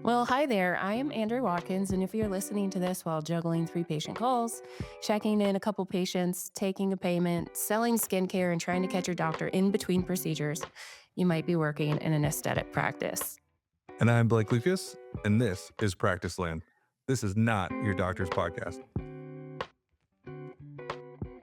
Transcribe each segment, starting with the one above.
Well, hi there. I am Andrew Watkins, and if you're listening to this while juggling 3 patient calls, checking in a couple patients, taking a payment, selling skincare, and trying to catch your doctor in between procedures, you might be working in an aesthetic practice. And I'm Blake Lucas, and this is Practice Land. This is not your doctor's podcast.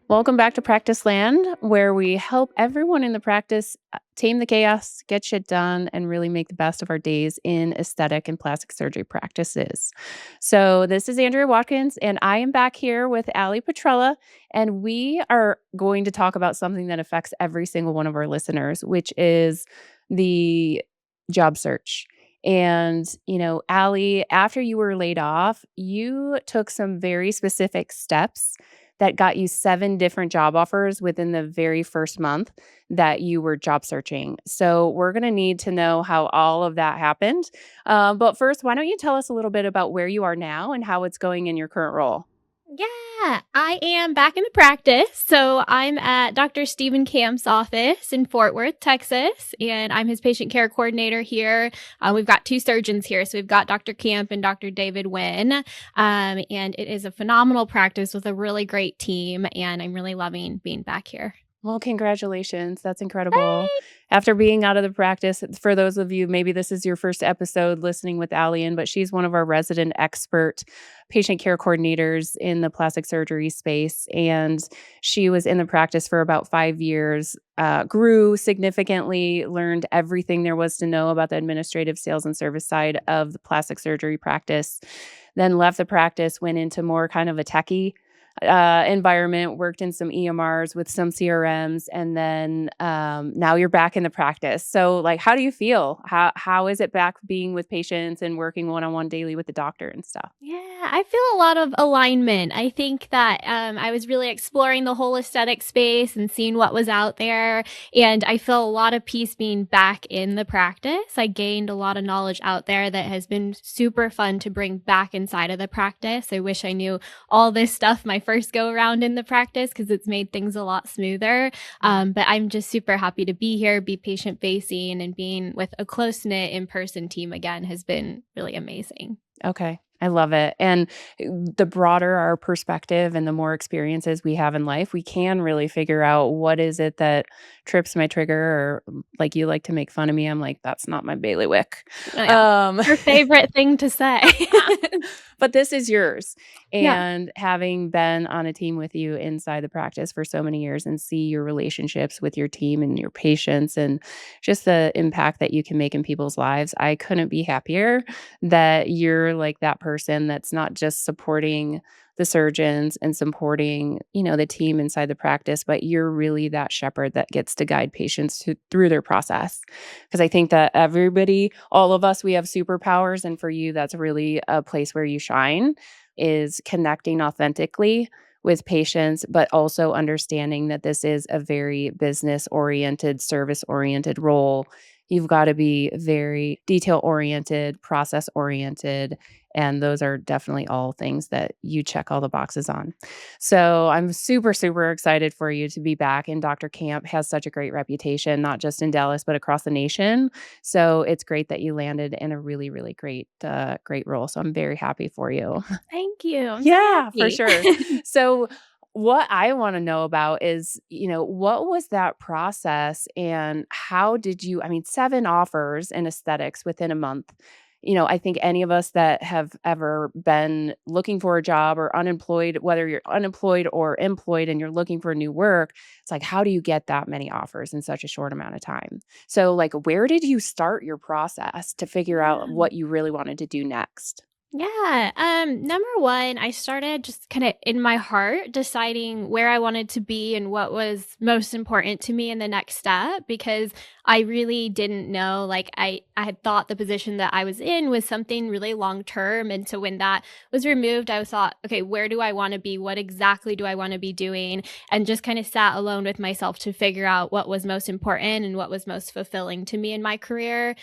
Welcome back to Practice Land, where we help everyone in the practice tame the chaos, get shit done, and really make the best of our days in aesthetic and plastic surgery practices. So, this is Andrea Watkins, and I am back here with Allison Petriella, and we are going to talk about something that affects every single one of our listeners, which is the job search. And, Allie, after you were laid off, you took some very specific steps that got you 7 different job offers within the very first month that you were job searching. So we're going to need to know how all of that happened. But first, why don't you tell us a little bit about where you are now and how it's going in your current role? Yeah, I am back in the practice. So I'm at Dr. Stephen Camp's office in Fort Worth, Texas, and I'm his patient care coordinator here. We've got 2 surgeons here. So we've got Dr. Camp and Dr. David Wynn. And it is a phenomenal practice with a really great team. And I'm really loving being back here. Well, congratulations. That's incredible. After being out of the practice, for those of you, maybe this is your first episode listening with Allison, but she's one of our resident expert patient care coordinators in the plastic surgery space. And she was in the practice for about 5 years, grew significantly, learned everything there was to know about the administrative sales and service side of the plastic surgery practice, then left the practice, went into more kind of a techie environment, worked in some EMRs with some CRMs, and then now you're back in the practice. So, like, how do you feel? How is it back being with patients and working one-on-one daily with the doctor and stuff? Yeah, I feel a lot of alignment. I think that I was really exploring the whole aesthetic space and seeing what was out there. And I feel a lot of peace being back in the practice. I gained a lot of knowledge out there that has been super fun to bring back inside of the practice. I wish I knew all this stuff my first go around in the practice because it's made things a lot smoother. But I'm just super happy to be here, be patient facing, and being with a close knit in person team again has been really amazing. Okay. I love it. And the broader our perspective and the more experiences we have in life, we can really figure out what is it that trips my trigger, or like you like to make fun of me. I'm like, that's not my bailiwick. Oh, yeah. Your favorite thing to say. But this is yours. Yeah. And having been on a team with you inside the practice for so many years and see your relationships with your team and your patients and just the impact that you can make in people's lives, I couldn't be happier that you're like that person that's not just supporting the surgeons and supporting, the team inside the practice, but you're really that shepherd that gets to guide patients through their process. Because I think that everybody, all of us, we have superpowers. And for you, that's really a place where you shine, is connecting authentically with patients, but also understanding that this is a very business-oriented, service-oriented role. You've got to be very detail-oriented, process-oriented, and those are definitely all things that you check all the boxes on. So I'm super, super excited for you to be back. And Dr. Camp has such a great reputation, not just in Dallas, but across the nation. So it's great that you landed in a really, really great role. So I'm very happy for you. Thank you. I'm so Yeah, happy. for sure. So what I want to know about is, what was that process and how did you, 7 offers in aesthetics within a month. I think any of us that have ever been looking for a job or unemployed, whether you're unemployed or employed and you're looking for new work, it's like, how do you get that many offers in such a short amount of time? So, like, where did you start your process to figure out what you really wanted to do next? Yeah. Number one, I started just kind of in my heart deciding where I wanted to be and what was most important to me in the next step, because I really didn't know, like I had thought the position that I was in was something really long term. And so when that was removed, I thought, okay, where do I want to be? What exactly do I want to be doing? And just kind of sat alone with myself to figure out what was most important and what was most fulfilling to me in my career.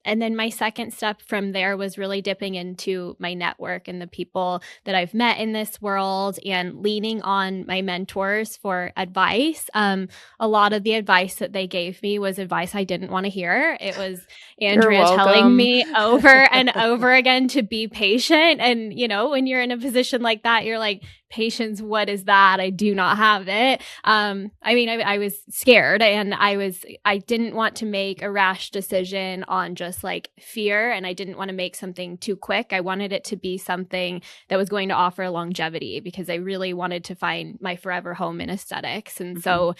And then my second step from there was really dipping into my network and the people that I've met in this world and leaning on my mentors for advice. A lot of the advice that they gave me was advice I didn't want to hear. It was You're Andrea telling welcome. me over and over again to be patient. And, when you're in a position like that, you're like, patience, what is that? I do not have it. I was scared, and I didn't want to make a rash decision on just like fear, and I didn't want to make something too quick. I wanted it to be something that was going to offer longevity, because I really wanted to find my forever home in aesthetics. And so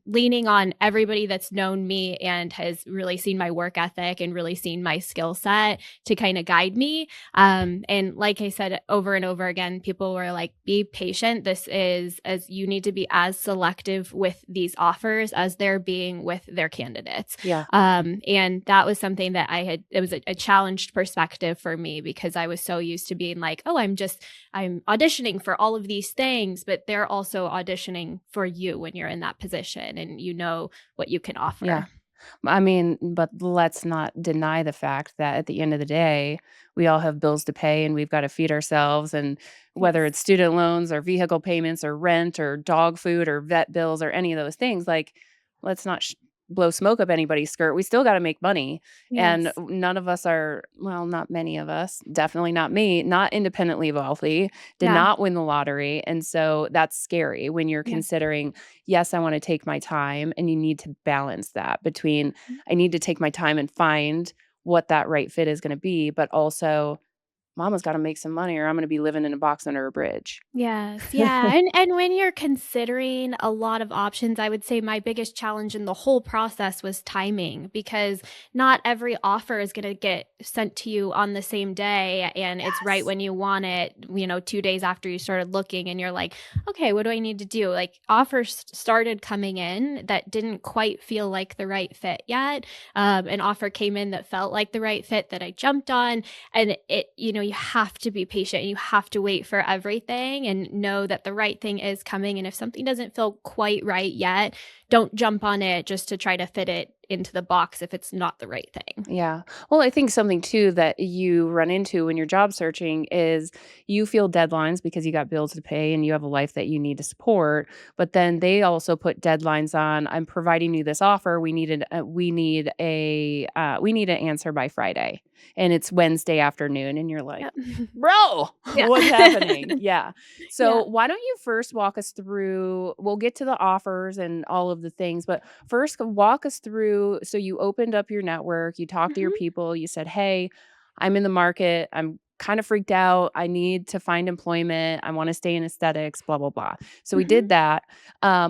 leaning on everybody that's known me and has really seen my work ethic and really seen my skill set to kind of guide me. And like I said over and over again, people were like, be patient. You need to be as selective with these offers as they're being with their candidates. Yeah. And that was something that it was a challenged perspective for me, because I was so used to being like, oh, I'm auditioning for all of these things, but they're also auditioning for you when you're in that position and you know what you can offer. Yeah. I mean, but let's not deny the fact that at the end of the day, we all have bills to pay and we've got to feed ourselves. And whether Yes. it's student loans or vehicle payments or rent or dog food or vet bills or any of those things, like, let's not blow smoke up anybody's skirt. We still got to make money. And Yes. none of us are, well, not many of us, definitely not me, not independently wealthy, did Yeah. not win the lottery. And so that's scary when you're Yeah. considering, yes, I want to take my time, and you need to balance that between I need to take my time and find what that right fit is going to be, but also mama's got to make some money or I'm going to be living in a box under a bridge. Yes, yeah, and when you're considering a lot of options, I would say my biggest challenge in the whole process was timing, because not every offer is gonna get sent to you on the same day, and it's right Yes. when you want it, 2 days after you started looking, and you're like, "Okay, what do I need to do?" Like, offers started coming in that didn't quite feel like the right fit yet. An offer came in that felt like the right fit that I jumped on, and you have to be patient, and you have to wait for everything and know that the right thing is coming. And if something doesn't feel quite right yet, don't jump on it just to try to fit it into the box if it's not the right thing. Yeah. Well, I think something too that you run into when you're job searching is you feel deadlines because you got bills to pay and you have a life that you need to support. But then they also put deadlines on. I'm providing you this offer. We need an answer by Friday, and it's Wednesday afternoon, and you're like, Yep. bro, Yeah. what's happening? Yeah. So Yeah. why don't you first walk us through? We'll get to the offers and all of the things, but first walk us through. So you opened up your network, you talked to your Mhm. people, you said, hey, I'm in the market, I'm kind of freaked out, I need to find employment, I want to stay in aesthetics, blah blah blah. So we did Mhm. that.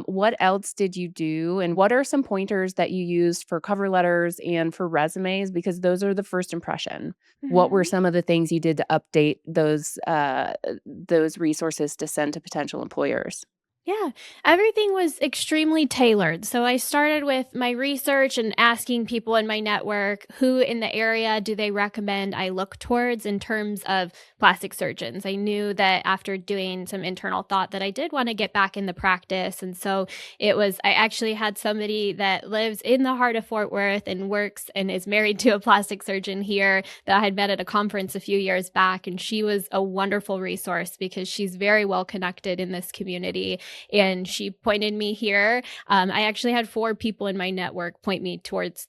What else did you do, and what are some pointers that you used for cover letters and for resumes, because those are the first impression? What were Mhm. some of the things you did to update those resources to send to potential employers? Yeah, everything was extremely tailored. So I started with my research and asking people in my network who in the area do they recommend I look towards in terms of plastic surgeons. I knew that after doing some internal thought that I did want to get back in the practice. And so I actually had somebody that lives in the heart of Fort Worth and works and is married to a plastic surgeon here that I had met at a conference a few years back. And she was a wonderful resource because she's very well connected in this community, and she pointed me here. I actually had 4 people in my network point me towards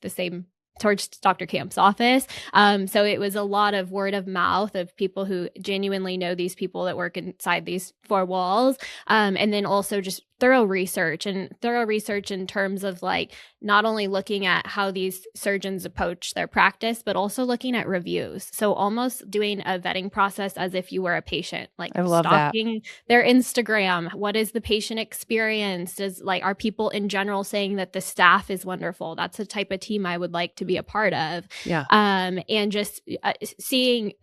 Dr. Camp's office. So it was a lot of word of mouth of people who genuinely know these people that work inside these 4 walls. And then also just thorough research in terms of like not only looking at how these surgeons approach their practice, but also looking at reviews. So almost doing a vetting process as if you were a patient, like I love that. stalking their Instagram. What is the patient experience? Are people in general saying that the staff is wonderful? That's the type of team I would like to be a part of. Yeah. And just seeing,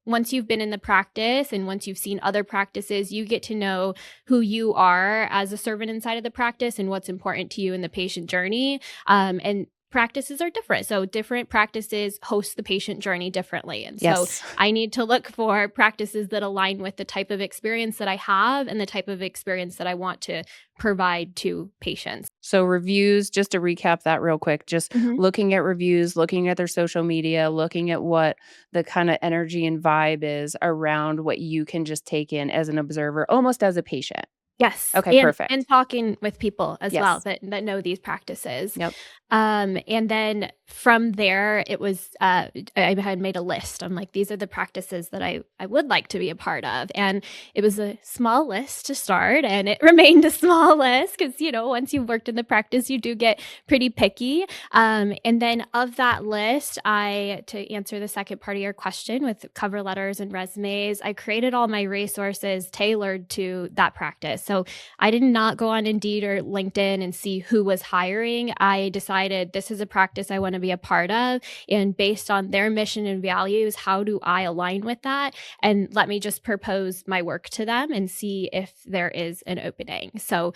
once you've been in the practice and once you've seen other practices, you get to know who you are as a servant inside of the practice and what's important to you in the patient journey. And practices are different. So different practices host the patient journey differently. And so Yes. I need to look for practices that align with the type of experience that I have and the type of experience that I want to provide to patients. So reviews, just to recap that real quick, just Mhm. looking at reviews, looking at their social media, looking at what the kind of energy and vibe is around what you can just take in as an observer, almost as a patient. Yes, Okay, and perfect. talking with people as well Yes. that know these practices. Yep. And then from there, it was I had made a list. I'm like, these are the practices that I would like to be a part of, and it was a small list to start, and it remained a small list because once you've worked in the practice, you do get pretty picky. And then of that list, to answer the second part of your question with cover letters and resumes, I created all my resources tailored to that practice. So I did not go on Indeed or LinkedIn and see who was hiring. I decided this is a practice I want to be a part of. And based on their mission and values, how do I align with that? And let me just propose my work to them and see if there is an opening. So,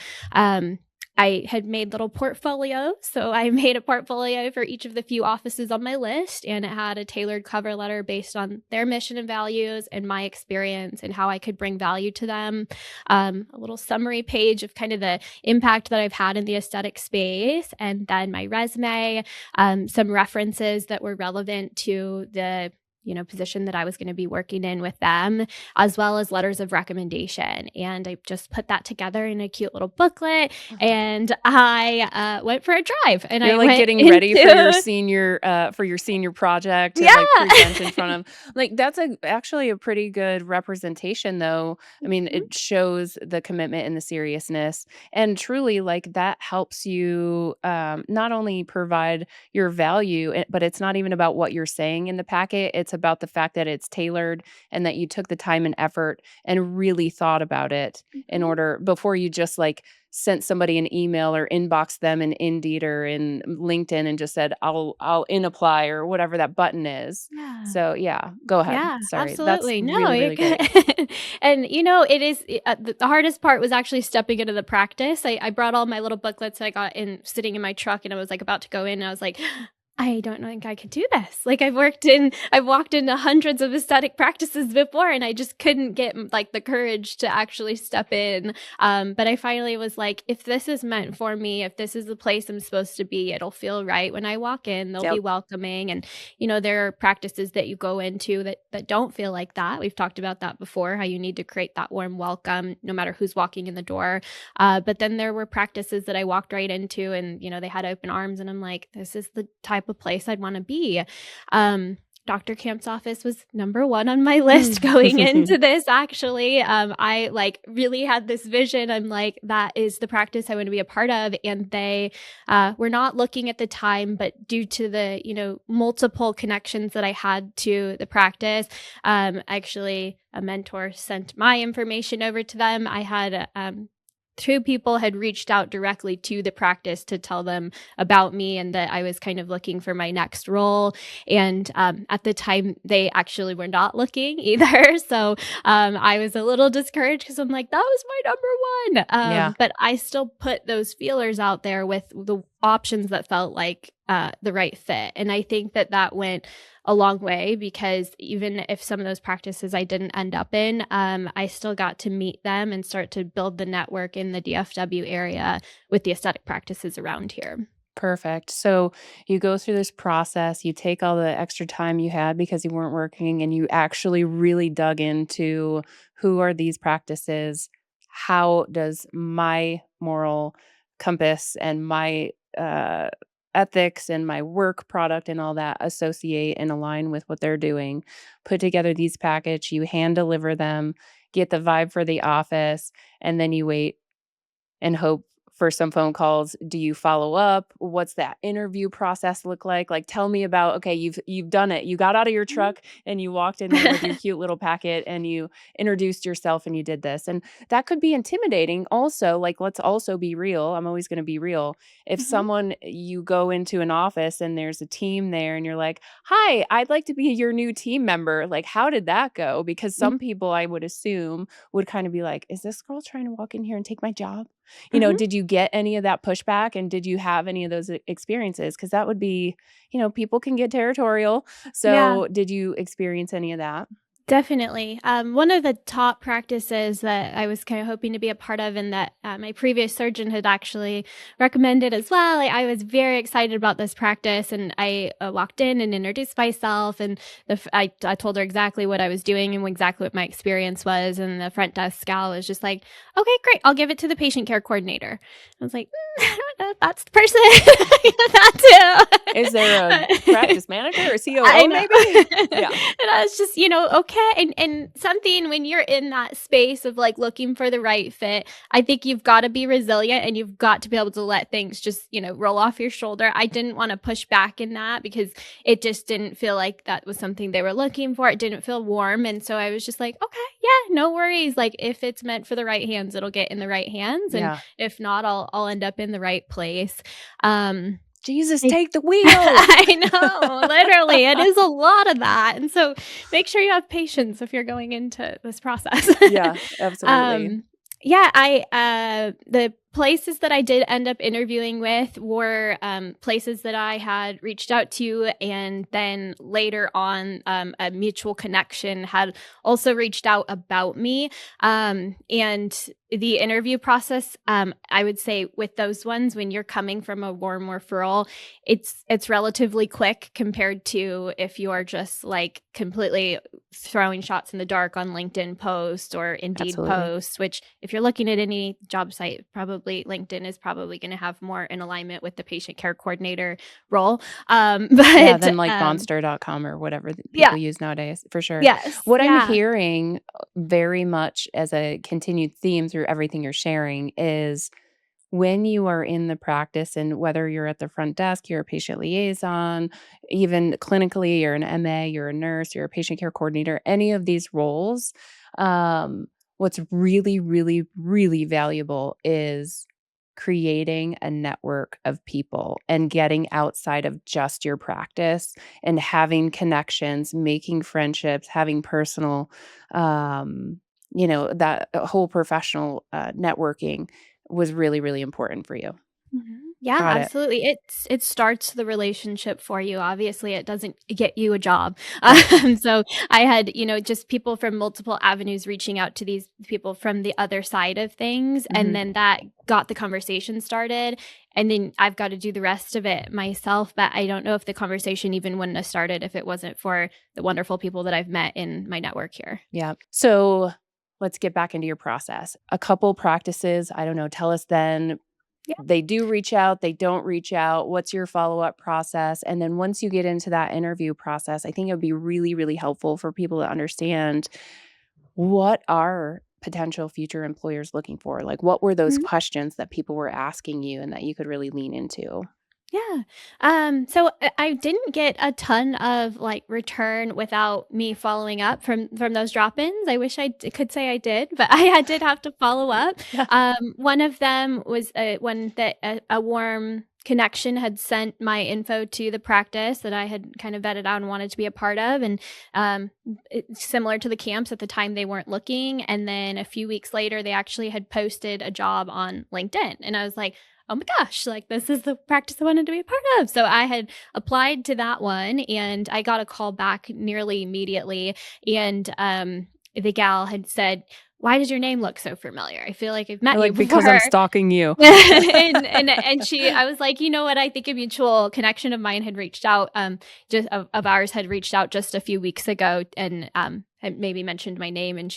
I had made little portfolios. So I made a portfolio for each of the few offices on my list, and it had a tailored cover letter based on their mission and values and my experience and how I could bring value to them. A little summary page of kind of the impact that I've had in the aesthetic space, and then my resume, some references that were relevant to the position that I was going to be working in with them, as well as letters of recommendation. And I just put that together in a cute little booklet, and I went for a drive. And You're I like went getting ready for your into senior project to like yeah. present in front of like that's actually a pretty good representation though. I mean, Mhm. it shows the commitment and the seriousness and truly like that helps you not only provide your value but it's not even about what you're saying in the packet. It's about the fact that it's tailored and that you took the time and effort and really thought about it in Mhm. order before you just like sent somebody an email or inboxed them in Indeed or in LinkedIn and just said, I'll in apply or whatever that button is. Yeah. So yeah, go ahead. Yeah, Sorry. That's absolutely. No, really, you're really great. good. And it is the hardest part was actually stepping into the practice. I brought all my little booklets I got in sitting in my truck, and I was like about to go in, and I was like, I don't think I could do this. Like I've walked into hundreds of aesthetic practices before, and I just couldn't get like the courage to actually step in. But I finally was like, if this is meant for me, if this is the place I'm supposed to be, it'll feel right when I walk in. They'll be Yep. welcoming, and there are practices that you go into that don't feel like that. We've talked about that before, how you need to create that warm welcome, no matter who's walking in the door. But then there were practices that I walked right into, and they had open arms, and I'm like, this is the type of place I'd want to be. Dr. Camp's office was number one on my list going into this. Actually, I like really had this vision. I'm like, that is the practice I want to be a part of, and they were not looking at the time, but due to the multiple connections that I had to the practice, actually a mentor sent my information over to them. I had two people had reached out directly to the practice to tell them about me and that I was kind of looking for my next role. And at the time, they actually were not looking either. So I was a little discouraged because I'm like, that was my number one. Yeah. But I still put those feelers out there with the options that felt like the right fit. And I think that went a long way, because even if some of those practices I didn't end up in, I still got to meet them and start to build the network in the DFW area with the aesthetic practices around here. Perfect. So you go through this process, you take all the extra time you had because you weren't working and you actually really dug into who are these practices? How does my moral compass and my ethics and my work product and all that associate and align with what they're doing? Put together these package, you hand deliver them, get the vibe for the office, and then you wait and hope for some phone calls. Do you follow up? What's that interview process look like? Like tell me about okay, you've done it. You got out of your truck and you walked in there with your cute little packet and you introduced yourself and you did this. And that could be intimidating also. Like let's also be real. I'm always going to be real. If Mhm. someone you go into an office and there's a team there and you're like, "Hi, I'd like to be your new team member." Like how did that go? Because some people I would assume would kind of be like, "Is this girl trying to walk in here and take my job?" You know, Mhm. did you get any of that pushback, and did you have any of those experiences? Because that would be, people can get territorial. Yeah. So did you experience any of that? Definitely. One of the top practices that I was kind of hoping to be a part of, and that my previous surgeon had actually recommended as well. I was very excited about this practice, and I walked in and introduced myself, and I told her exactly what I was doing and exactly what my experience was. And the front desk gal was just like, "Okay, great, I'll give it to the patient care coordinator." I was like, "I don't know if that's the person." That too. Is there a practice manager or I COO know. maybe? Yeah. And I was just, okay. And something when you're in that space of like looking for the right fit, I think you've got to be resilient and you've got to be able to let things just, roll off your shoulder. I didn't want to push back in that because it just didn't feel like that was something they were looking for. It didn't feel warm. And so I was just like, okay, yeah, no worries. Like if it's meant for the right hands, it'll get in the right hands. And Yeah. if not, I'll end up in the right place. Um, Jesus, I take the wheel. I know, literally, it is a lot of that, and so make sure you have patience if you're going into this process. Yeah, absolutely. Yeah, the places that I did end up interviewing with were places that I had reached out to, and then later on, a mutual connection had also reached out about me. And the interview process, I would say with those ones, when you're coming from a warm referral, it's relatively quick compared to if you're just like completely throwing shots in the dark on LinkedIn posts or Indeed Absolutely. posts, which if you're looking at any job site, probably LinkedIn is probably going to have more in alignment with the patient care coordinator role. Yeah, But then like monster.com or whatever yeah, people use nowadays, for sure. yes, What I'm yeah. hearing very much as a continued theme through everything you're sharing is when you are in the practice, and whether you're at the front desk, you're a patient liaison, even clinically, you're an MA, you're a nurse, you're a patient care coordinator, any of these roles, what's really, really, really valuable is creating a network of people and getting outside of just your practice and having connections, making friendships, having personal, that whole professional networking was really, really important for you. Mhm. Yeah, Got it. absolutely. It starts the relationship for you. Obviously, it doesn't get you a job. Right. So I had, just people from multiple avenues reaching out to these people from the other side of things, and Mhm. then that got the conversation started. And then I've got to do the rest of it myself. But I don't know if the conversation even wouldn't have started if it wasn't for the wonderful people that I've met in my network here. Yeah. So let's get back into your process. A couple practices, I don't know, tell us then. They do reach out, they don't reach out. What's your follow-up process? And then once you get into that interview process, I think it would be really, really helpful for people to understand, what are potential future employers looking for? Like, what were those Yeah. questions that people were asking you and that you could really lean into? Yeah. So I didn't get a ton of like return without me following up from those drop-ins. I wish could say I did, but I did have to follow up. Yeah. One of them was one that a warm connection had sent my info to the practice that I had kind of vetted out and wanted to be a part of, and similar to the camps at the time they weren't looking, and then a few weeks later they actually had posted a job on LinkedIn, and I was like, oh my gosh, like this is the practice I wanted to be a part of. So I had applied to that one and I got a call back nearly immediately. And the gal had said, why does your name look so familiar? I feel like I've met you Like, because I'm before. stalking you. I was like, you know what? I think a mutual connection of mine had reached out, just of ours had reached out just a few weeks ago, and had maybe mentioned my name, and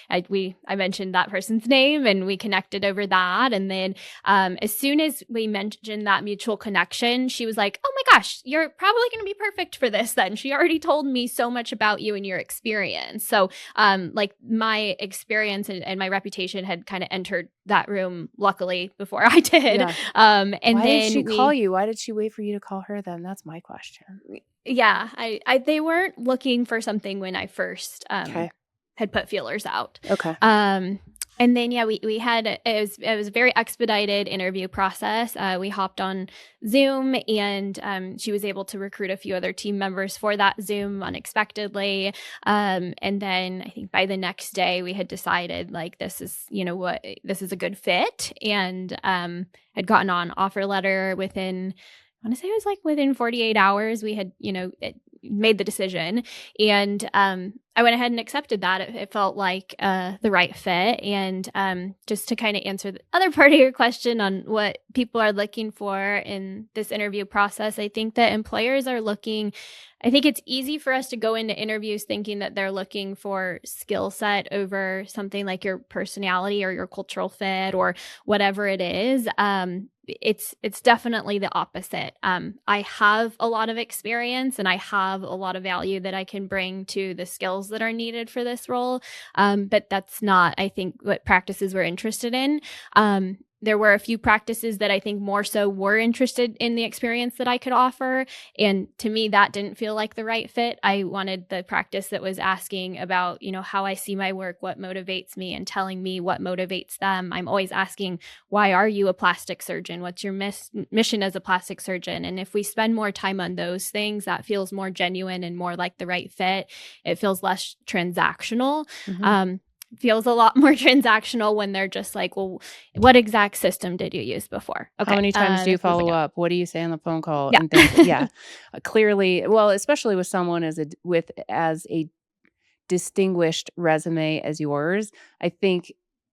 I mentioned that person's name, and we connected over that, and then as soon as we mentioned that mutual connection, she was like, oh my gosh, you're probably going to be perfect for this. Then she already told me so much about you and your experience. So like my experience and my reputation had kind of entered that room, luckily, before I did. Yeah. And Why then did she call you? Why did she wait for you to call her then? That's my question. yeah, they weren't looking for something when I first Okay. had put feelers out. Okay. And then, yeah, we had it was a very expedited interview process. We hopped on Zoom, and she was able to recruit a few other team members for that Zoom unexpectedly. And then I think by the next day, we had decided like this is this is a good fit, and had gotten on offer letter within. I want to say it was like within 48 hours. We had made the decision, and I went ahead and accepted that. It felt like the right fit. And just to kind of answer the other part of your question on what people are looking for in this interview process, I think that employers are looking. I think it's easy for us to go into interviews thinking that they're looking for skill set over something like your personality or your cultural fit or whatever it is. It's definitely the opposite. I have a lot of experience and I have a lot of value that I can bring to the skills that are needed for this role. But that's not, I think, what practices we're interested in. There were a few practices that I think more so were interested in the experience that I could offer. And to me, that didn't feel like the right fit. I wanted the practice that was asking about, how I see my work, what motivates me, and telling me what motivates them. I'm always asking, why are you a plastic surgeon? What's your mission as a plastic surgeon? And if we spend more time on those things, that feels more genuine and more like the right fit. It feels less transactional. Mm-hmm. Feels a lot more transactional when they're just like, well, what exact system did you use before? Okay. How many times do you this is follow like up? What do you say on the phone call? yeah. And things, yeah, clearly, well, especially with someone as a distinguished resume as yours, I think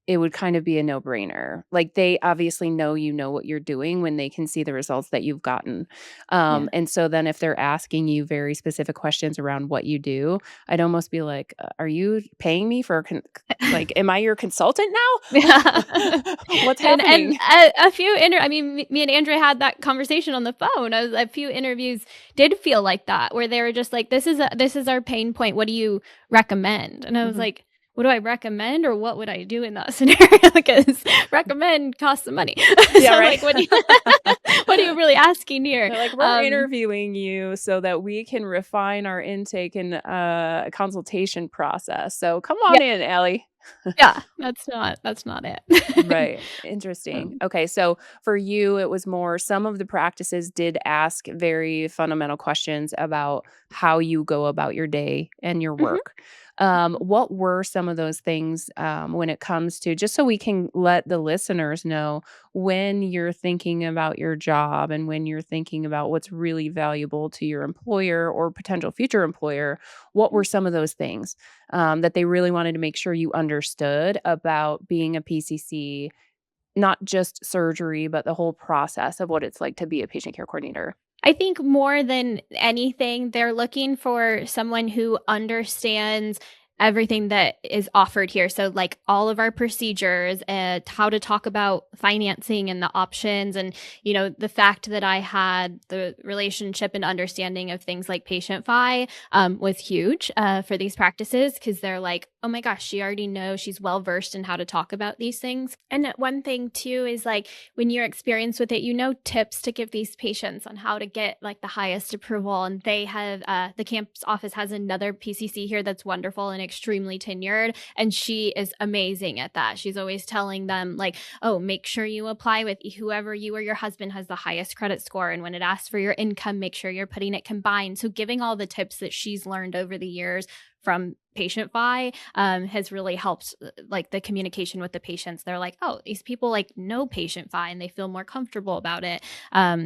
it would kind of be a no-brainer. Like, they obviously know you know what you're doing when they can see the results that you've gotten. Yeah. And so then if they're asking you very specific questions around what you do, I'd almost be like, "Are you paying me for like, am I your consultant now? Yeah. What's and happening?" a few I mean, me and Andrea had that conversation on the phone. A few interviews did feel like that, where they were just like, this is our pain point. What do you recommend? And I was Mhm. like, what do I recommend, or what would I do in that scenario? Because recommend costs some money. Yeah, So right. like, what are you really asking here? They're like, "We're interviewing you so that we can refine our intake and consultation process. So come Yeah, on in, Alli." yeah, that's not it. Right. Interesting. Um, Okay. So for you, it was more some of the practices did ask very fundamental questions about how you go about your day and your mhm. work. What were some of those things when it comes to, just so we can let the listeners know, when you're thinking about your job and when you're thinking about what's really valuable to your employer or potential future employer, what were some of those things that they really wanted to make sure you understood about being a PCC, not just surgery, but the whole process of what it's like to be a patient care coordinator? I think more than anything, they're looking for someone who understands everything that is offered here. So, like all of our procedures, how to talk about financing and the options, and the fact that I had the relationship and understanding of things like PatientFi was huge for these practices, because they're like, oh my gosh, she already knows, she's well versed in how to talk about these things. And one thing too is like, when you're experienced with it, tips to give these patients on how to get like the highest approval. And they have the campus office has another PCC here that's wonderful and extremely tenured, and she is amazing at that. She's always telling them like, oh, make sure you apply with whoever you or your husband has the highest credit score, and when it asks for your income, make sure you're putting it combined. So giving all the tips that she's learned over the years from PatientFi has really helped like the communication with the patients. They're like, oh, these people like know PatientFi and they feel more comfortable about it.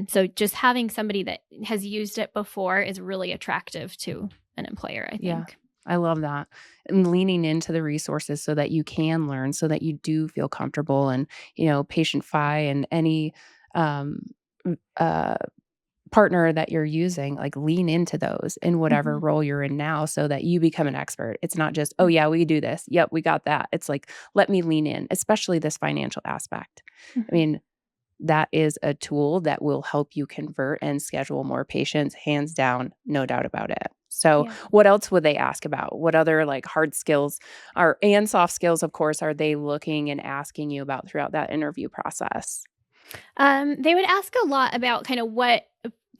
So just having somebody that has used it before is really attractive to an employer, I Yeah. think. I love that. And leaning into the resources so that you can learn, so that you do feel comfortable, and, PatientFi and any um, uh, partner that you're using, like, lean into those in whatever Mhm. role you're in now so that you become an expert. It's not just, "Oh, yeah, we do this. Yep, we got that." It's like, "Let me lean in," especially this financial aspect. I Mhm. mean, that is a tool that will help you convert and schedule more patients, hands down, no doubt about it. So, Yeah. what else would they ask about? What other, like, hard skills are, and soft skills, of course, are they looking and asking you about throughout that interview process? They would ask a lot about kind of what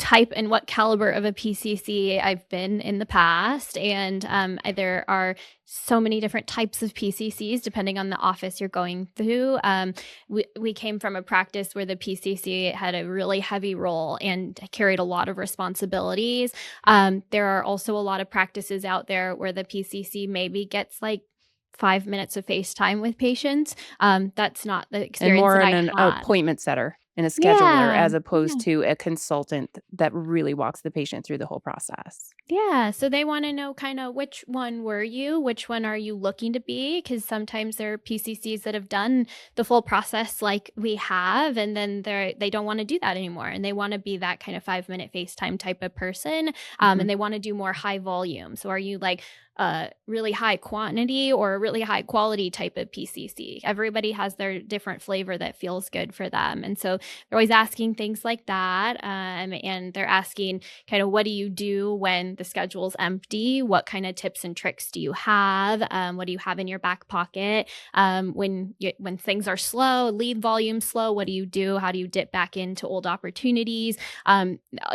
type and what caliber of a PCC I've been in the past. And there are so many different types of PCCs depending on the office you're going through. We came from a practice where the PCC had a really heavy role and carried a lot of responsibilities. There are also a lot of practices out there where the PCC maybe gets like 5 minutes of FaceTime with patients. That's not the And experience more that on I an had. appointment setter and a scheduler Yeah. as opposed Yeah. to a consultant that really walks the patient through the whole process. Yeah, so they wanna know kinda which one were you, which one are you looking to be? Because sometimes there are PCCs that have done the full process like we have, and then they don't wanna do that anymore, and they wanna be that kind of five-minute FaceTime type of person, Mhm. and they wanna do more high volume. So are you like a really high quantity or a really high quality type of PCC? Everybody has their different flavor that feels good for them, and so they're always asking things like that, and they're asking kind of what do you do when the schedule's empty? What kind of tips and tricks do you have? What do you have in your back pocket? When things are slow, lead volume slow, what do you do? How do you dip back into old opportunities?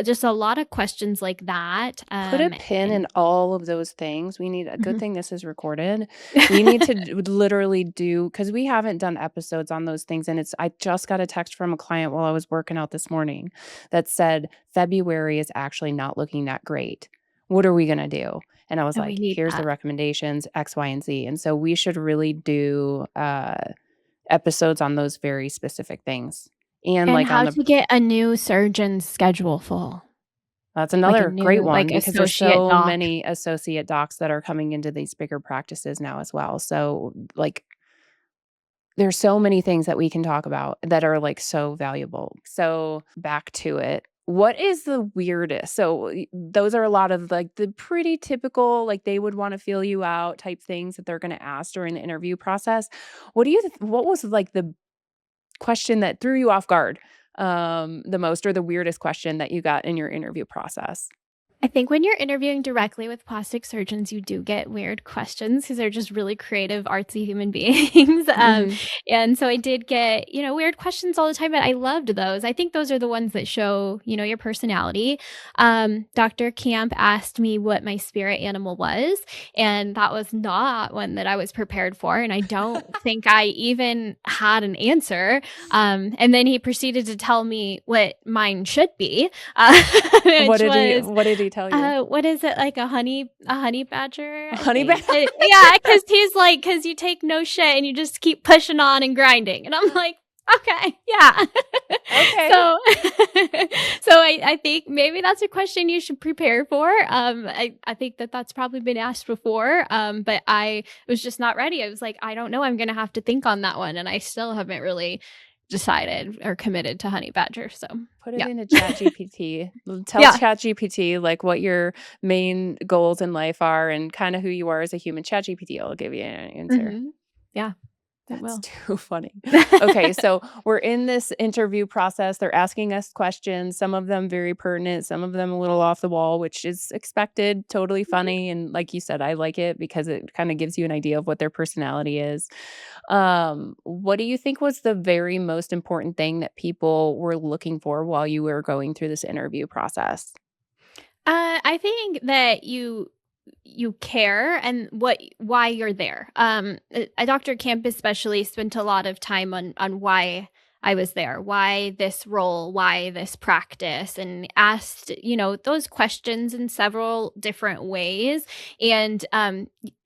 Just a lot of questions like that. Put a pin in And all of those things. We need a good Mhm. thing this is recorded. We need to literally do because we haven't done episodes on those things. And I just got a text from a client while I was working out this morning that said February is actually not looking that great. What are we going to do? And I was and we like, need here's the that. recommendations X, Y, and Z. And so we should really do episodes on those very specific things. And And like on how the to get a new surgeon's schedule full, That's like a another great new like one because there's associate so doc. many associate docs that are coming into these bigger practices now as well. So, like, there's so many things that we can talk about that are, like, so valuable. So, back to it. What is the weirdest? So, those are a lot of, like, the pretty typical, like, they would wanna feel you out type things that they're gonna ask during the interview process. What was, like, the question that threw you off guard, the most or the weirdest question that you got in your interview process? I think when you're interviewing directly with plastic surgeons, you do get weird questions because they're just really creative, artsy human beings. Mhm. And so I did get, weird questions all the time, but I loved those. I think those are the ones that show, your personality. Dr. Camp asked me what my spirit animal was, and that was not one that I was prepared for. And I don't think I even had an answer. And then he proceeded to tell me what mine should be, which was What did he tell you? what is it, like a honey badger, I Honey ba think? Yeah, 'cause he's like, "'Cause you take no shit and you just keep pushing on and grinding." And I'm like, "Okay, yeah." Okay. So so I think maybe that's a question you should prepare for. I think that that's probably been asked before, but I was just not ready. I was like, "I don't know, I'm gonna have to think on that one," and I still haven't really decided or committed to honey badger, so Put it yeah. into ChatGPT. Tell Yeah. ChatGPT, like, what your main goals in life are and kinda who you are as a human. ChatGPT will give you an answer. Mhm. Yeah, it That's will. too funny. Okay, so we're in this interview process. They're asking us questions, some of them very pertinent, some of them a little off the wall, which is expected, totally Mhm. funny. And like you said, I like it because it kind of gives you an idea of what their personality is. What do you think was the very most important thing that people were looking for while you were going through this interview process? I think that you care and why you're there. Dr. Camp especially spent a lot of time on why I was there, why this role, why this practice, and asked those questions in several different ways. And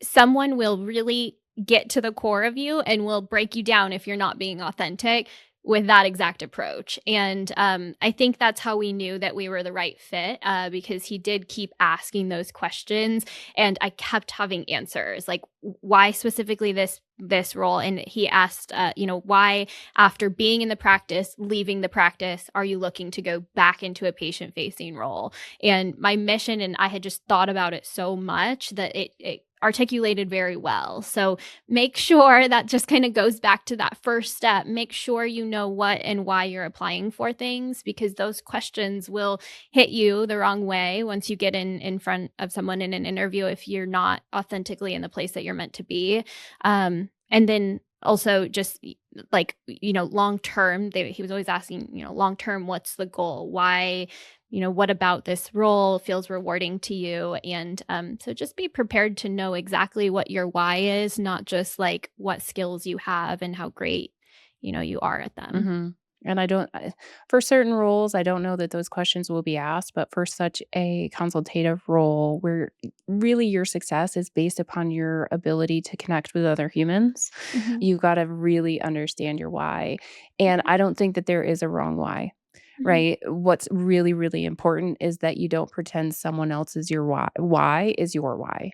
someone will really get to the core of you and will break you down if you're not being authentic with that exact approach. And I think that's how we knew that we were the right fit, because he did keep asking those questions, and I kept having answers like why specifically this role. And he asked, why after being in the practice, leaving the practice, are you looking to go back into a patient facing role? And my mission, and I had just thought about it so much that it articulated very well. So make sure that just kind of goes back to that first step. Make sure you know what and why you're applying for things, because those questions will hit you the wrong way once you get in front of someone in an interview if you're not authentically in the place that you're meant to be. And then also just like, long term, he was always asking, long term, what's the goal? Why, what about this role feels rewarding to you? And so just be prepared to know exactly what your why is, not just like what skills you have and how great, you are at them. Mhm. And for certain roles, I don't know that those questions will be asked, but for such a consultative role where really your success is based upon your ability to connect with other humans, Mhm. you gotta really understand your why. And Mhm. I don't think that there is a wrong why, Mhm. right? What's really, really important is that you don't pretend someone else is your why. Why is your why.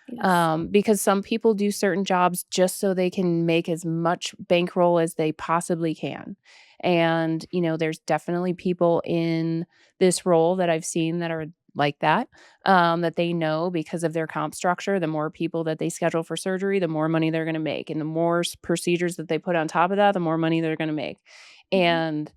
Yes. Because some people do certain jobs just so they can make as much bankroll as they possibly can. And, there's definitely people in this role that I've seen that are like that they know because of their comp structure, the more people that they schedule for surgery, the more money they're going to make. And the more procedures that they put on top of that, the more money they're going to make. Mhm. And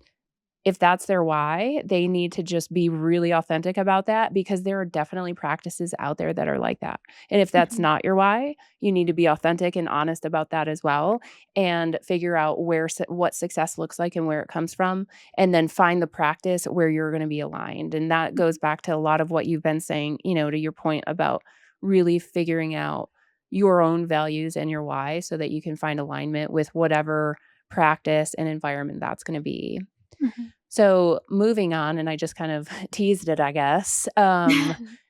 if that's their why, they need to just be really authentic about that because there are definitely practices out there that are like that. And if that's Mhm. not your why, you need to be authentic and honest about that as well and figure out what success looks like and where it comes from and then find the practice where you're going to be aligned. And that goes Mhm. back to a lot of what you've been saying, to your point about really figuring out your own values and your why so that you can find alignment with whatever practice and environment that's going to be. Mhm. So moving on, and I just kind of teased it, I guess.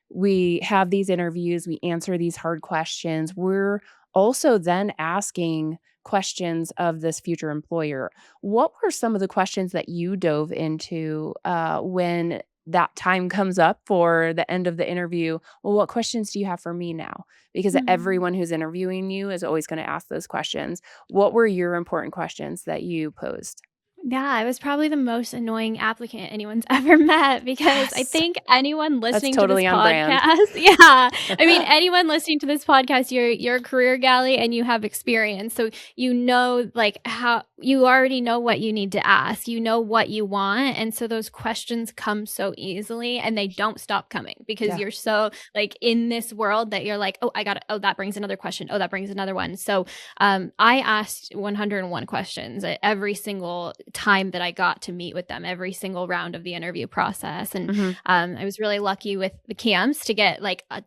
We have these interviews, we answer these hard questions. We're also then asking questions of this future employer. What were some of the questions that you dove into when that time comes up for the end of the interview? Well, what questions do you have for me now? Because Mhm. everyone who's interviewing you is always going to ask those questions. What were your important questions that you posed? Yeah, I was probably the most annoying applicant anyone's ever met because I Yes. think anyone That's listening to this totally on brand. podcast yeah, I mean, anyone listening to this podcast, you're a career galley and you have experience. So like how you already know what you need to ask. You know what you want. And so those questions come so easily and they don't stop coming because Yeah. you're so like in this world that you're like, oh, I got it. Oh, that brings another question. Oh, that brings another one. So I asked 101 questions at every single time that I got to meet with them, every single round of the interview process. And Mhm. I was really lucky with the camps to get like a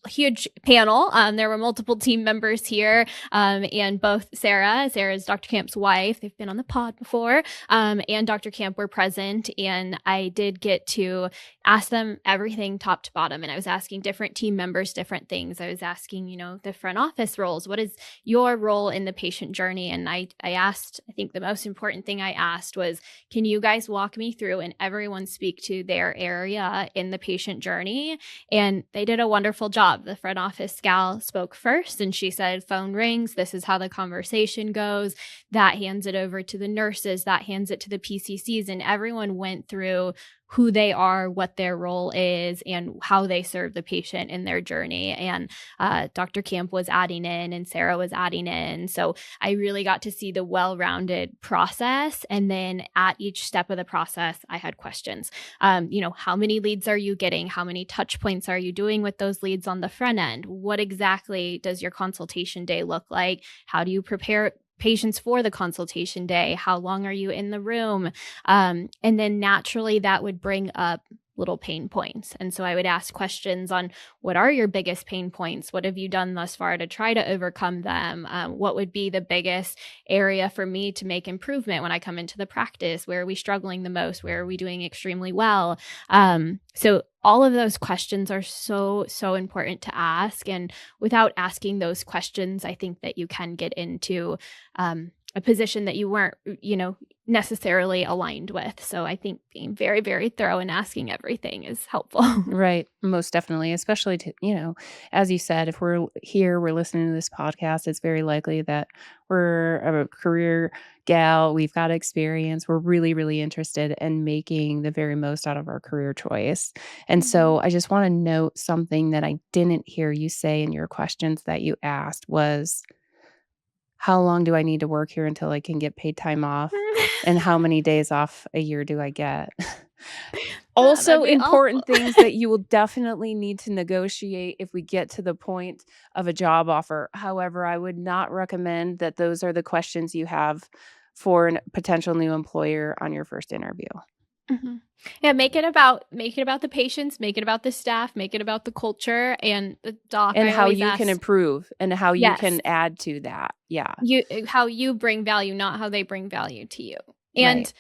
huge panel. There were multiple team members here, and both Sarah's Dr. Camp's wife, they've been on the pod before, and Dr. Camp were present. And I did get to ask them everything top to bottom. And I was asking different team members different things. I was asking, the front office roles. What is your role in the patient journey? And I asked, I think the most important thing I asked was, can you guys walk me through and everyone speak to their area in the patient journey? And they did a wonderful job. The front office gal spoke first and she said, phone rings. This is how the conversation goes. That hands it over to the nurses, that hands it to the PCCs. And everyone went through who they are, what their role is, and how they serve the patient in their journey. And Dr. Camp was adding in and Sarah was adding in. So I really got to see the well rounded process. And then at each step of the process, I had questions. How many leads are you getting? How many touch points are you doing with those leads on the front end? What exactly does your consultation day look like? How do you prepare patients for the consultation day? How long are you in the room? And then naturally that would bring up little pain points. And so I would ask questions on what are your biggest pain points? What have you done thus far to try to overcome them? What would be the biggest area for me to make improvement when I come into the practice? Where are we struggling the most? Where are we doing extremely well? So all of those questions are so, so important to ask. And without asking those questions, I think that you can get into a position that you weren't, necessarily aligned with. So I think being very, very thorough and asking everything is helpful. Right. Most definitely, especially as you said, if we're here, we're listening to this podcast, it's very likely that we're a career gal, we've got experience, we're really, really interested in making the very most out of our career choice. And Mhm. so I just want to note something that I didn't hear you say in your questions that you asked was, how long do I need to work here until I can get paid time off? And how many days off a year do I get? Also That'd be awful. important things that you will definitely need to negotiate if we get to the point of a job offer. However, I would not recommend that those are the questions you have for a potential new employer on your first interview. Mhm. Yeah, make it about the patients, make it about the staff, make it about the culture, and the doc, And I how always you can ask. improve and how you Yes. can add to that. Yeah, How you bring value, not how they bring value to you. right. And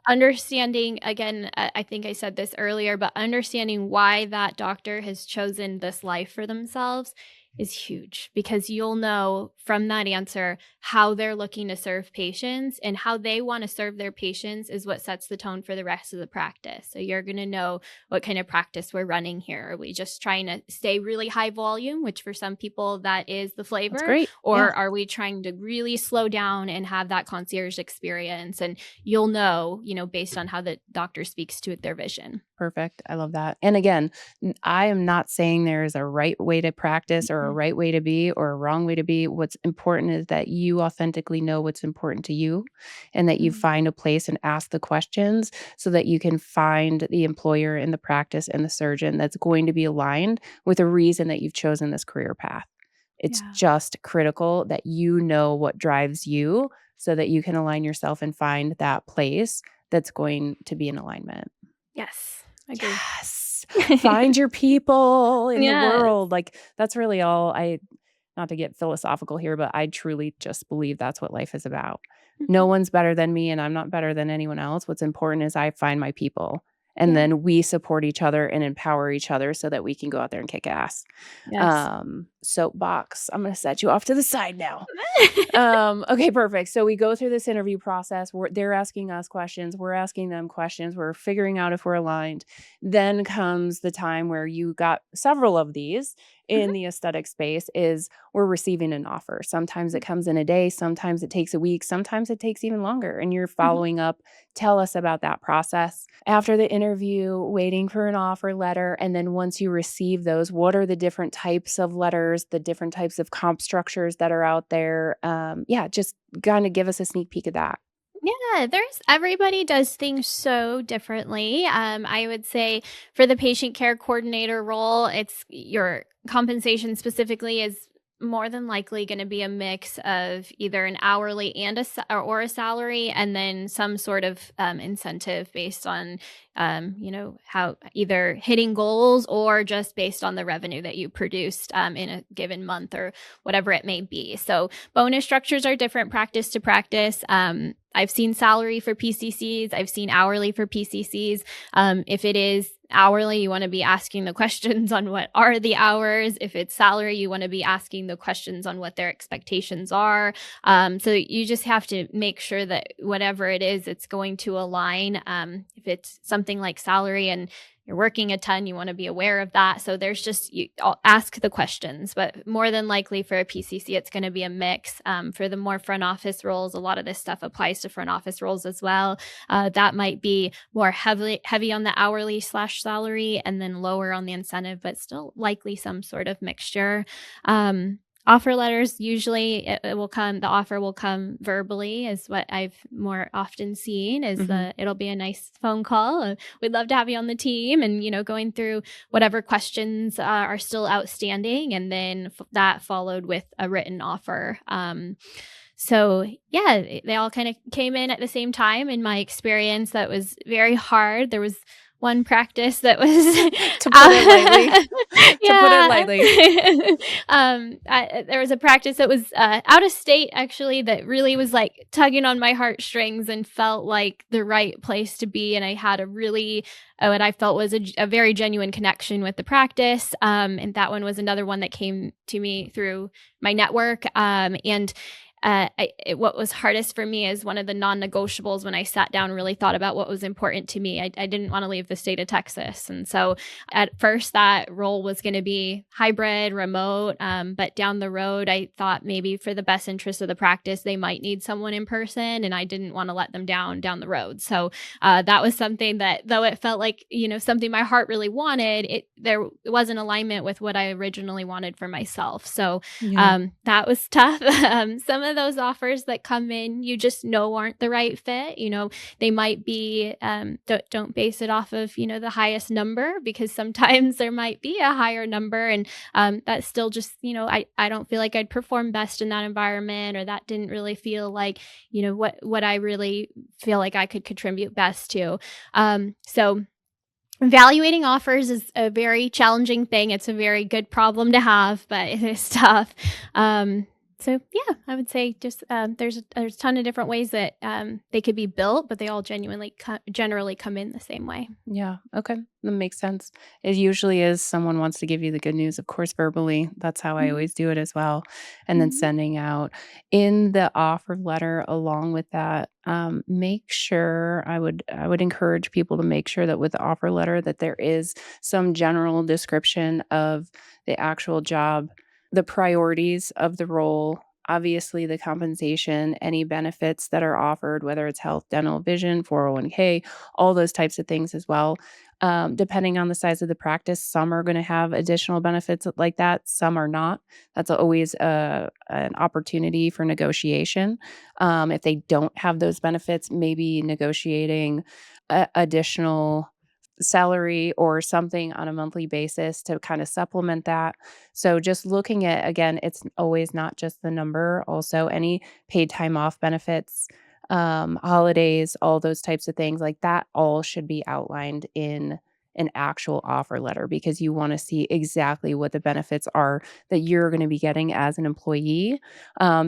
understanding, again, I think I said this earlier, but understanding why that doctor has chosen this life for themselves is huge, because you'll know from that answer how they're looking to serve patients, and how they want to serve their patients is what sets the tone for the rest of the practice. So you're going to know what kind of practice we're running here. Are we just trying to stay really high volume, which for some people that is the That's flavor, great. Yeah. or are we trying to really slow down and have that concierge experience? And you'll know, based on how the doctor speaks to their vision. Perfect. I love that. And again, I am not saying there is a right way to practice or a Mhm. right way to be or a wrong way to be. What's important is that you authentically know what's important to you and that you Mhm. find a place and ask the questions so that you can find the employer and the practice and the surgeon that's going to be aligned with a reason that you've chosen this career path. It's Yeah. just critical that you know what drives you so that you can align yourself and find that place that's going to be in alignment. Yes. Agree. Yes. Find your people in the Yes. world. Like, that's really all I not to get philosophical here, but I truly just believe that's what life is about. No Mhm. one's better than me, and I'm not better than anyone else. What's important is I find my people, and Yeah. then we support each other and empower each other so that we can go out there and kick ass. Yes. Soapbox, I'm gonna set you off to the side now. Okay, perfect. So we go through this interview process. They're asking us questions. We're asking them questions. We're figuring out if we're aligned. Then comes the time where you got several of these in Mhm. the aesthetic space is we're receiving an offer. Sometimes it comes in a day. Sometimes it takes a week. Sometimes it takes even longer. And you're Mhm. following up. Tell us about that process. After the interview, waiting for an offer letter. And then once you receive those, what are the different types of letters, the different types of comp structures that are out there? Yeah, just kind of give us a sneak peek of that. Yeah, there's everybody does things so differently. I would say for the patient care coordinator role, it's your compensation specifically is more than likely going to be a mix of either an hourly and or a salary, and then some sort of incentive based on, how either hitting goals or just based on the revenue that you produced in a given month or whatever it may be. So bonus structures are different practice to practice. I've seen salary for PCCs. I've seen hourly for PCCs. If it is hourly, you want to be asking the questions on what are the hours. If it's salary, you want to be asking the questions on what their expectations are. So you just have to make sure that whatever it is, it's going to align. If it's something like salary and you're working a ton, you want to be aware of that. So there's I'll ask the questions, but more than likely for a PCC, it's going to be a mix. For the more front office roles, a lot of this stuff applies to front office roles as well. That might be more heavy on the hourly / salary, and then lower on the incentive, but still likely some sort of mixture. Offer letters, usually it will come, the offer will come verbally, is what I've more often seen. Mhm. It'll be a nice phone call. We'd love to have you on the team, and going through whatever questions are still outstanding, and then that followed with a written offer. So yeah, they all kind of came in at the same time. In my experience, that was very hard. There was one practice that was To put it lightly. To put it yeah. lightly. There was a practice that was out of state, actually, that really was like tugging on my heartstrings and felt like the right place to be. And I had a really, what I felt was a very genuine connection with the practice. And that one was another one that came to me through my network. What was hardest for me is one of the non-negotiables when I sat down and really thought about what was important to me. I didn't want to leave the state of Texas. And so at first that role was going to be hybrid, remote. But down the road, I thought maybe for the best interest of the practice, they might need someone in person, and I didn't want to let them down the road. So that was something that, though it felt like, something my heart really wanted, there was an alignment with what I originally wanted for myself. So Yeah. that was tough. Some of of those offers that come in, you just know aren't the right fit. They might be, don't base it off of, the highest number, because sometimes there might be a higher number. And that's still just, I don't feel like I'd perform best in that environment, or that didn't really feel like, what I really feel like I could contribute best to. So evaluating offers is a very challenging thing. It's a very good problem to have, but it is tough. So yeah, I would say just there's a ton of different ways that they could be built, but they all generally come in the same way. Yeah. Okay. That makes sense. It usually is someone wants to give you the good news, of course, verbally. That's how I Mhm. always do it as well. And then Mhm. sending out in the offer letter along with that, make sure I would encourage people to make sure that with the offer letter that there is some general description of the actual job, the priorities of the role, obviously the compensation, any benefits that are offered, whether it's health, dental, vision, 401k, all those types of things as well. Depending on the size of the practice, some are going to have additional benefits like that, some are not. That's always an opportunity for negotiation. If they don't have those benefits, maybe negotiating additional salary or something on a monthly basis to kind of supplement that. So just looking at, again, it's always not just the number, also any paid time off benefits, holidays, all those types of things like that all should be outlined in an actual offer letter, because you want to see exactly what the benefits are that you're going to be getting as an employee,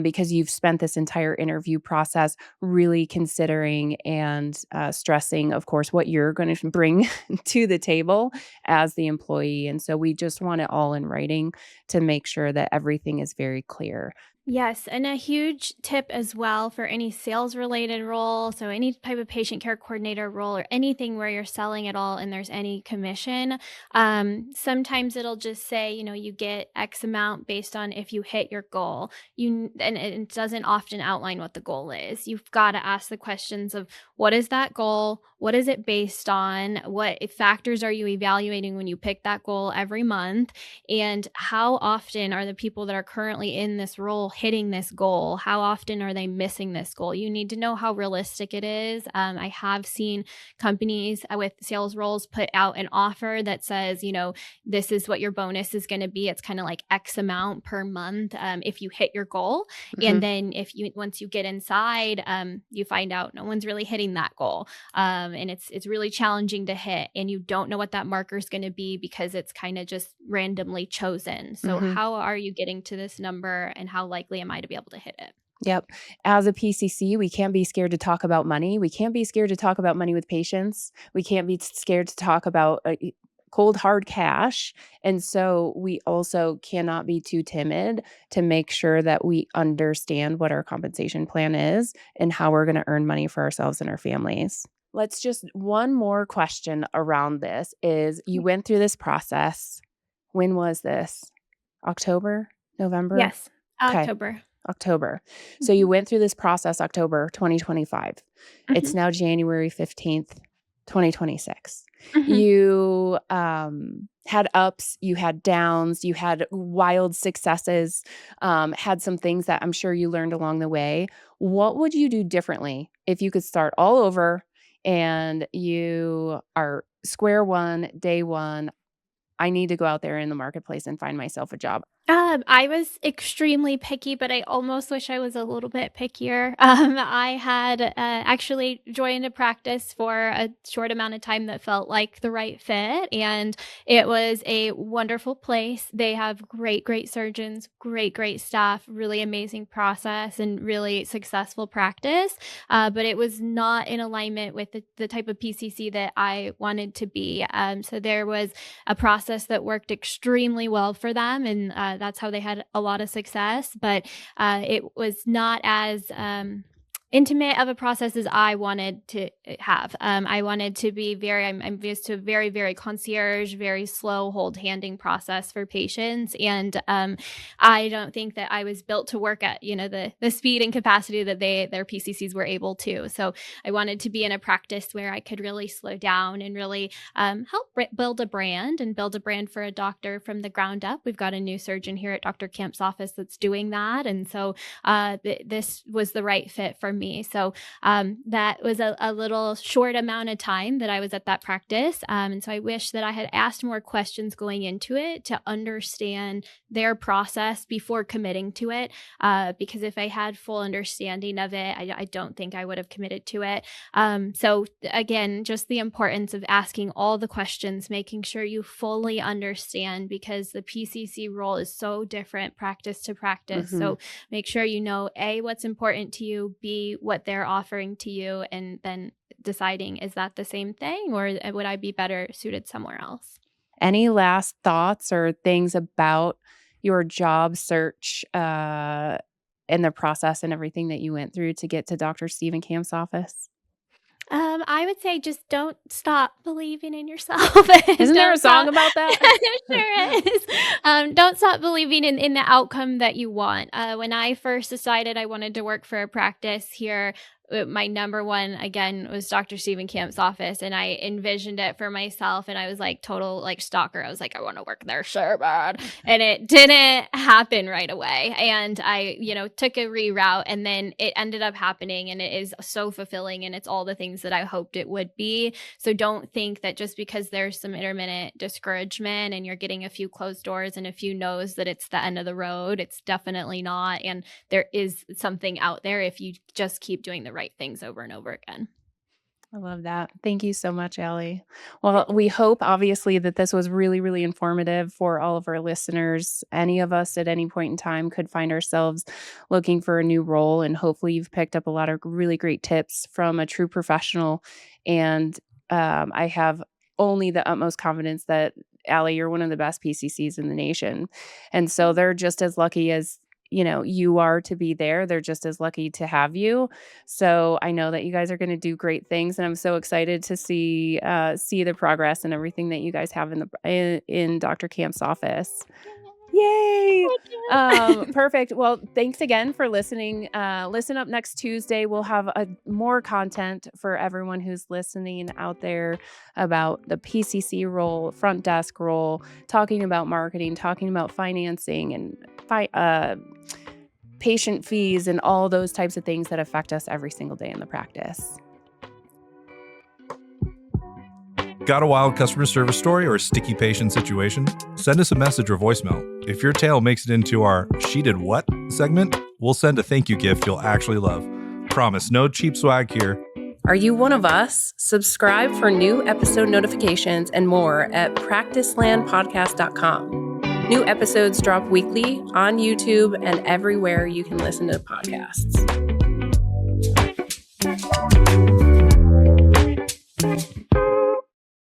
because you've spent this entire interview process really considering and stressing, of course, what you're going to bring to the table as the employee. And so we just want it all in writing to make sure that everything is very clear. Yes, and a huge tip as well for any sales related role. So, any type of patient care coordinator role, or anything where you're selling at all and there's any commission. Sometimes it'll just say, you get X amount based on if you hit your goal. And it doesn't often outline what the goal is. You've got to ask the questions of, what is that goal? What is it based on? What factors are you evaluating when you pick that goal every month? And how often are the people that are currently in this role hitting this goal? How often are they missing this goal? You need to know how realistic it is. I have seen companies with sales roles put out an offer that says, this is what your bonus is going to be. It's kind of like X amount per month if you hit your goal. Mhm. And then once you get inside, you find out no one's really hitting that goal. And it's really challenging to hit, and you don't know what that marker is going to be because it's kind of just randomly chosen. So Mhm. how are you getting to this number, and how likely am I to be able to hit it? Yep. As a PCC, we can't be scared to talk about money. We can't be scared to talk about money with patients. We can't be scared to talk about cold hard cash. And so we also cannot be too timid to make sure that we understand what our compensation plan is and how we're going to earn money for ourselves and our families. Let's just one more question around this is you went through this process. When was this? October? November? Yes, Okay. October. October. So you Mhm. went through this process October 2025. It's Mhm. now January 15th, 2026. Mhm. You had ups, you had downs, you had wild successes, had some things that I'm sure you learned along the way. What would you do differently if you could start all over and you are square one, day one? I need to go out there in the marketplace and find myself a job. I was extremely picky, but I almost wish I was a little bit pickier. I had actually joined a practice for a short amount of time that felt like the right fit, and it was a wonderful place. They have great, great surgeons, great staff, really amazing process, and really successful practice. But it was not in alignment with the type of PCC that I wanted to be. So there was a process that worked extremely well for them, and that's how they had a lot of success. But it was not as intimate of a process as I wanted to have. I wanted to be I'm used to a very, very concierge, very slow hold handing process for patients. And I don't think that I was built to work at, the speed and capacity that their PCCs were able to. So I wanted to be in a practice where I could really slow down and really help build a brand for a doctor from the ground up. We've got a new surgeon here at Dr. Camp's office that's doing that. And so this was the right fit for me. So that was a little short amount of time that I was at that practice. And so I wish that I had asked more questions going into it to understand their process before committing to it. Because if I had full understanding of it, I don't think I would have committed to it. So again, just the importance of asking all the questions, making sure you fully understand, because the PCC role is so different practice to practice. Mm-hmm. So make sure you know A, what's important to you, B, what they're offering to you, and then deciding, is that the same thing or would I be better suited somewhere else? Any last thoughts or things about your job search and the process and everything that you went through to get to Dr. Stephen Camp's office? I would say just don't stop believing in yourself. Isn't there a song about that? There sure is. Don't stop believing in the outcome that you want. When I first decided I wanted to work for a practice here, my number one, again, was Dr. Stephen Camp's office. And I envisioned it for myself. And I was like total stalker. I was like, I want to work there so bad. And it didn't happen right away. And I, took a reroute, and then it ended up happening, and it is so fulfilling, and it's all the things that I hoped it would be. So don't think that just because there's some intermittent discouragement and you're getting a few closed doors and a few no's that it's the end of the road. It's definitely not. And there is something out there if you just keep doing the right things over and over again. I love that. Thank you so much, Alli. Well, we hope obviously that this was really, really informative for all of our listeners. Any of us at any point in time could find ourselves looking for a new role, and hopefully you've picked up a lot of really great tips from a true professional. And I have only the utmost confidence that, Alli, you're one of the best PCCs in the nation. And so they're just as lucky as you are to be there. They're just as lucky to have you. So I know that you guys are going to do great things, and I'm so excited to see the progress and everything that you guys have in Dr. Camp's office. Yay! Perfect. Well, thanks again for listening. Listen up next Tuesday. We'll have more content for everyone who's listening out there about the PCC role, front desk role, talking about marketing, talking about financing, and patient fees, and all those types of things that affect us every single day in the practice. Got a wild customer service story or a sticky patient situation? Send us a message or voicemail. If your tale makes it into our She Did What segment, we'll send a thank you gift you'll actually love. Promise, no cheap swag here. Are you one of us? Subscribe for new episode notifications and more at practicelandpodcast.com. New episodes drop weekly on YouTube and everywhere you can listen to podcasts.